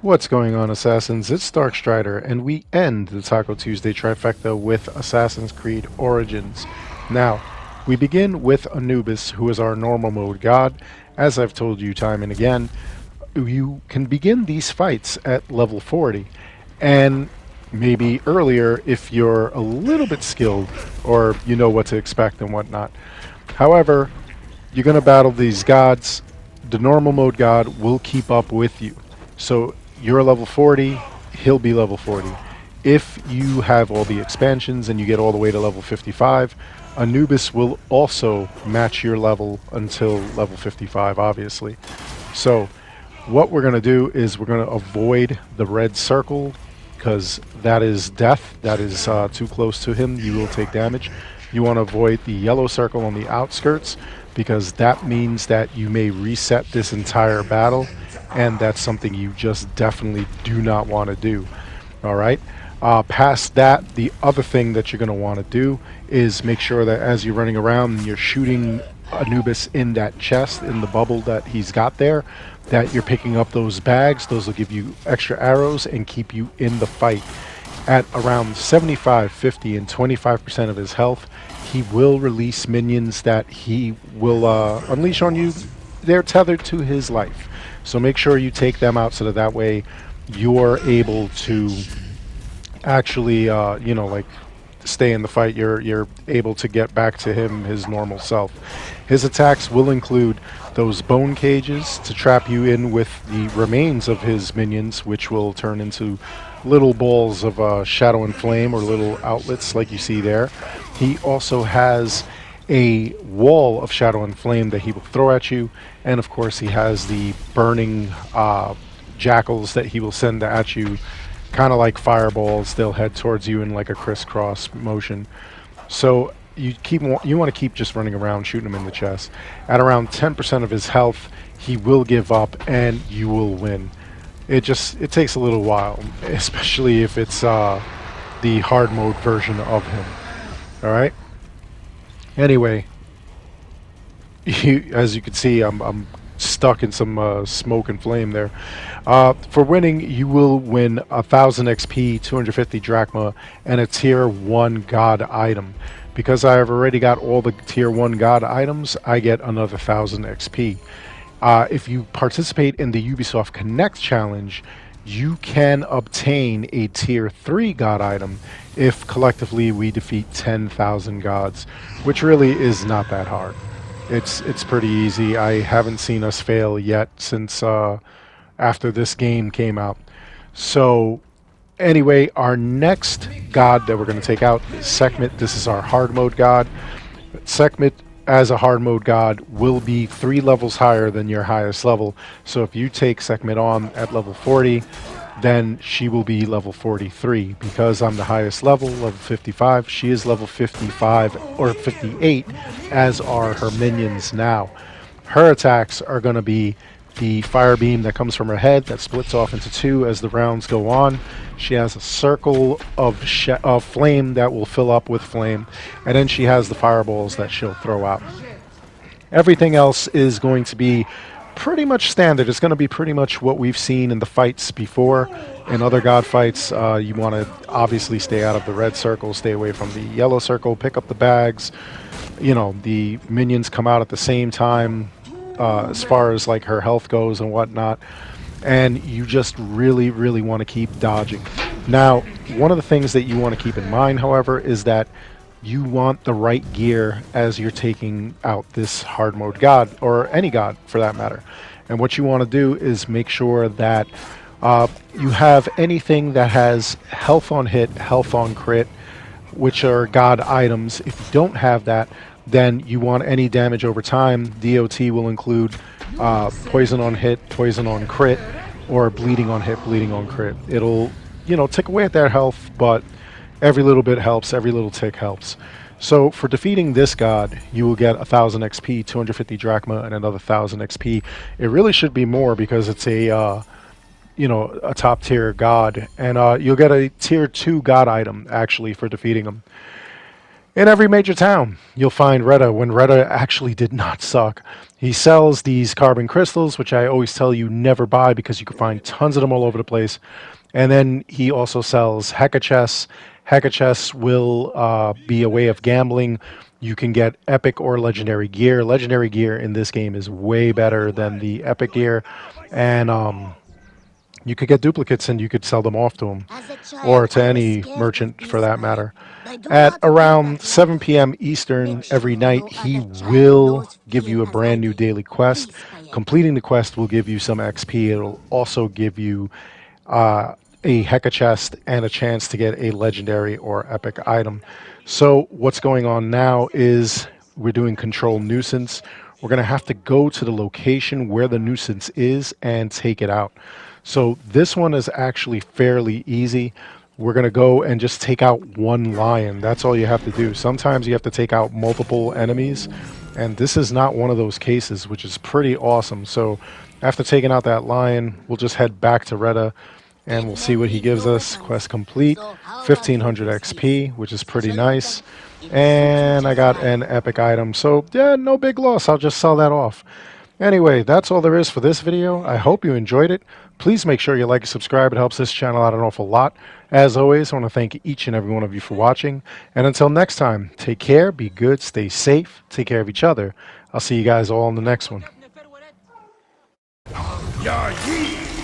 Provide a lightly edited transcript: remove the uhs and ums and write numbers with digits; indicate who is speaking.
Speaker 1: What's going on, Assassins? It's Darkstrider, and we end the Taco Tuesday Trifecta with Assassin's Creed Origins. Now, we begin with Anubis, who is our normal mode god. As I've told you time and again, you can begin these fights at level 40, and maybe earlier if you're a little bit skilled, or you know what to expect and whatnot. However, you're going to battle these gods. The normal mode god will keep up with you. So you're level 40, he'll be level 40. If you have all the expansions and you get all the way to level 55, Anubis will also match your level until level 55, obviously. So what we're going to do is we're going to avoid the red circle, because that is death. That is too close to him. You will take damage. You want to avoid the yellow circle on the outskirts, because that means that you may reset this entire battle, and that's something you just definitely do not want to do. Alright? Past that, the other thing that you're going to want to do is make sure that as you're running around and you're shooting Anubis in that chest, in the bubble that he's got there, that you're picking up those bags. Those will give you extra arrows and keep you in the fight. At around 75, 50, and 25% of his health, he will release minions that he will unleash on you. They're tethered to his life. So make sure you take them out so that way you're able to actually, like, stay in the fight. You're able to get back to him, his normal self. His attacks will include those bone cages to trap you in with the remains of his minions, which will turn into little balls of shadow and flame, or little outlets like you see there. He also has a wall of shadow and flame that he will throw at you, and of course he has the burning jackals that he will send at you, kind of like fireballs. They'll head towards you in like a crisscross motion. So you want to keep just running around shooting him in the chest. At around 10% of his health, he will give up and you will win. It takes a little while, especially if it's the hard mode version of him. Alright? Anyway, as you can see, I'm stuck in some smoke and flame there. For winning, you will win 1,000 XP, 250 drachma, and a tier 1 god item. Because I have already got all the tier 1 god items, I get another 1,000 XP. If you participate in the Ubisoft Connect challenge, you can obtain a tier 3 god item if collectively we defeat 10,000 gods, which really is not that hard. It's pretty easy. I haven't seen us fail yet since after this game came out. So anyway, our next god that we're going to take out is Sehkmet. This is our hard mode god. Sehkmet, as a hard mode god, will be 3 levels higher than your highest level. So if you take Sehkmet on at level 40, then she will be level 43. Because I'm the highest level, level 55, she is level 55 or 58, as are her minions now. Her attacks are going to be the fire beam that comes from her head that splits off into 2 as the rounds go on. She has a circle of flame that will fill up with flame, and then she has the fireballs that she'll throw out. Everything else is going to be pretty much standard. It's going to be pretty much what we've seen in the fights before. In other god fights, you want to obviously stay out of the red circle, stay away from the yellow circle, pick up the bags. The minions come out at the same time, as far as like her health goes and whatnot, and you just really want to keep dodging. Now, one of the things that you want to keep in mind, however, is that you want the right gear as you're taking out this hard mode god, or any god for that matter. And what you want to do is make sure that you have anything that has health on hit, health on crit, which are god items. If you don't have that, then you want any damage over time. DOT will include poison on hit, poison on crit, or bleeding on hit, bleeding on crit. It'll, tick away at their health, but every little bit helps, every little tick helps. So for defeating this god, you will get 1,000 XP, 250 drachma, and another 1,000 XP. It really should be more because it's a top tier god, and you'll get a tier 2 god item actually for defeating him. In every major town, you'll find Retta when Retta actually did not suck. He sells these carbon crystals, which I always tell you never buy because you can find tons of them all over the place. And then he also sells Hecka chests. Hecka chests will be a way of gambling. You can get epic or legendary gear. Legendary gear in this game is way better than the epic gear. And you could get duplicates and you could sell them off to him or to any merchant for that matter. At around 7 p.m. Eastern every night, he will give you a brand new daily quest. Completing the quest will give you some XP. It'll also give you a Hecka chest and a chance to get a legendary or epic item. So what's going on now is we're doing control nuisance. We're going to have to go to the location where the nuisance is and take it out. So this one is actually fairly easy. We're going to go and just take out one lion. That's all you have to do. Sometimes you have to take out multiple enemies, and this is not one of those cases, which is pretty awesome. So after taking out that lion, we'll just head back to Retta, and we'll see what he gives us. Quest complete, 1500 XP, which is pretty nice. And I got an epic item, so yeah, no big loss. I'll just sell that off. Anyway, that's all there is for this video. I hope you enjoyed it. Please make sure you like and subscribe. It helps this channel out an awful lot. As always, I want to thank each and every one of you for watching. And until next time, take care, be good, stay safe, take care of each other. I'll see you guys all in the next one.
Speaker 2: Yeah,